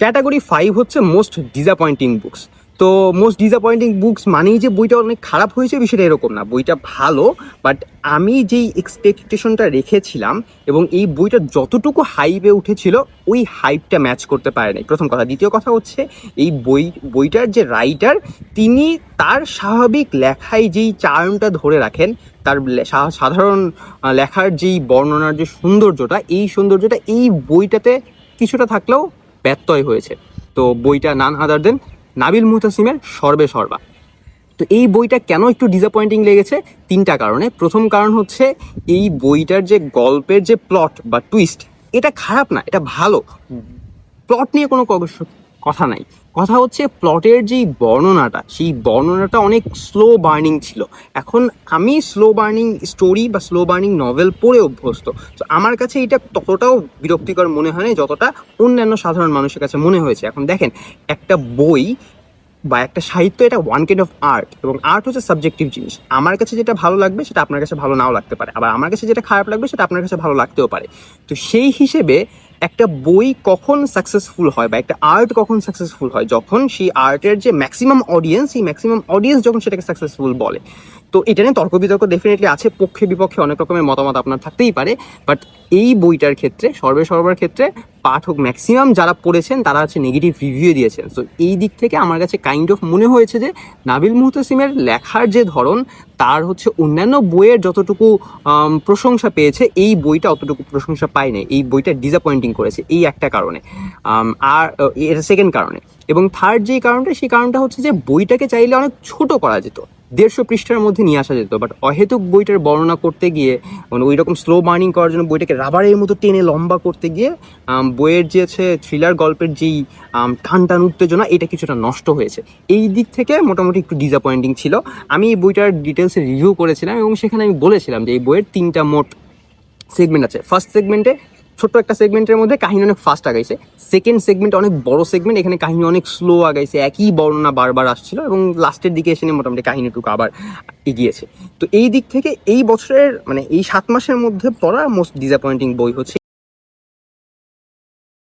Category 5 হচ্ছে most disappointing books. তো most disappointing books মানেই যে বইটা অনেক খারাপ হয়েছে বিষয়টা এরকম না, বইটা ভালো, বাট আমি যেই এক্সপেকটেশনটা রেখেছিলাম এবং এই বইটা যতটুকু হাইপে উঠেছিল ওই হাইপটা ম্যাচ করতে পারে নাই, প্রথম কথা। দ্বিতীয় কথা হচ্ছে এই বইটার যে রাইটার, তিনি তার স্বাভাবিক লেখায় যেই চার্মটা ধরে রাখেন, তার সাধারণ লেখার যেই বর্ণনার যে সৌন্দর্যটা, এই সৌন্দর্যটা এই বইটাতে কিছুটা থাকলেও ব্যত্যয় হয়েছে। তো বইটা নান আদার দেন নাবিল মুহতাসিমের সর্বে সর্বা। তো এই বইটা কেন একটু ডিসঅ্যাপয়েন্টিং লেগেছে? 3টা কারণে। প্রথম কারণ হচ্ছে এই বইটার যে গল্পের যে প্লট বা টুইস্ট, এটা খারাপ না, এটা ভালো। প্লট নিয়ে কোনো কথা নাই, কথা হচ্ছে প্লটের যেই বর্ণনাটা, সেই বর্ণনাটা অনেক স্লো বার্নিং ছিল। এখন আমি স্লো বার্নিং স্টোরি বা স্লো বার্নিং নভেল পড়ে অভ্যস্ত, তো আমার কাছে এটা ততটাও বিরক্তিকর মনে হয় না যতটা অন্যান্য সাধারণ মানুষের কাছে মনে হয়েছে। এখন দেখেন, একটা বই বা একটা সাহিত্য, এটা ওয়ান কাইন্ড অফ আর্ট, এবং আর্ট হচ্ছে সাবজেক্টিভ জিনিস। আমার কাছে যেটা ভালো লাগবে সেটা আপনার কাছে ভালো নাও লাগতে পারে, আবার আমার কাছে যেটা খারাপ লাগবে সেটা আপনার কাছে ভালো লাগতেও পারে। তো সেই হিসেবে একটা বই কখন সাকসেসফুল হয় বা একটা আর্ট কখন সাকসেসফুল হয়, যখন সেই আর্টের যে ম্যাক্সিমাম অডিয়েন্স, সেই ম্যাক্সিমাম অডিয়েন্স যখন সেটাকে সাকসেসফুল বলে। তো এটা নিয়ে তর্ক বিতর্ক ডেফিনেটলি আছে, পক্ষে বিপক্ষে অনেক রকমের মতামত আপনার থাকতেই পারে, বাট এই বইটার ক্ষেত্রে, সর্বার ক্ষেত্রে পাঠক ম্যাক্সিমাম যারা পড়েছেন তারা হচ্ছে নেগেটিভ রিভিউ দিয়েছেন। সো এই দিক থেকে আমার কাছে কাইন্ড অফ মনে হয়েছে যে নাবিল মুহতাসিমের লেখার যে ধরন, তার হচ্ছে অন্যান্য বইয়ের যতটুকু প্রশংসা পেয়েছে, এই বইটা অতটুকু প্রশংসা পায় নাই। এই বইটা ডিসঅ্যাপয়েন্টিং করেছে এই একটা কারণে। আর এটা সেকেন্ড কারণে। এবং থার্ড যে কারণটা, সেই কারণটা হচ্ছে যে বইটাকে চাইলে অনেক ছোট করা যেত, 150 পৃষ্ঠার মধ্যে নিয়ে আসা যেত, বাট অহেতুক বইটার বর্ণনা করতে গিয়ে, মানে ওই রকম স্লো বার্নিং করার জন্য বইটাকে রাবারের মতো টেনে লম্বা করতে গিয়ে বইয়ের যে হচ্ছে থ্রিলার গল্পের যেই টান উত্তেজনা, এটা কিছুটা নষ্ট হয়েছে। এই দিক থেকে মোটামুটি একটু ডিসঅ্যাপয়েন্টিং ছিল। আমি এই বইটার ডিটেলসে রিভিউ করেছিলাম এবং সেখানে আমি বলেছিলাম যে এই বইয়ের 3টা মোট সেগমেন্ট আছে। ফার্স্ট সেগমেন্টে, ছোট্ট একটা সেগমেন্টের মধ্যে কাহিনী অনেক ফাস্ট আগাইছে। সেকেন্ড সেগমেন্ট অনেক বড় সেগমেন্ট, এখানে কাহিনী অনেক স্লো আগাইছে, একই বর্ণনা বারবার আসছিল, এবং লাস্টের দিকে এসে মোটামুটি কাহিনীটুকু আবার এগিয়েছে। তো এই দিক থেকে এই বছরের, মানে এই 7 মাসের মধ্যে পড়া মোস্ট ডিসঅ্যাপয়েন্টিং বই হচ্ছে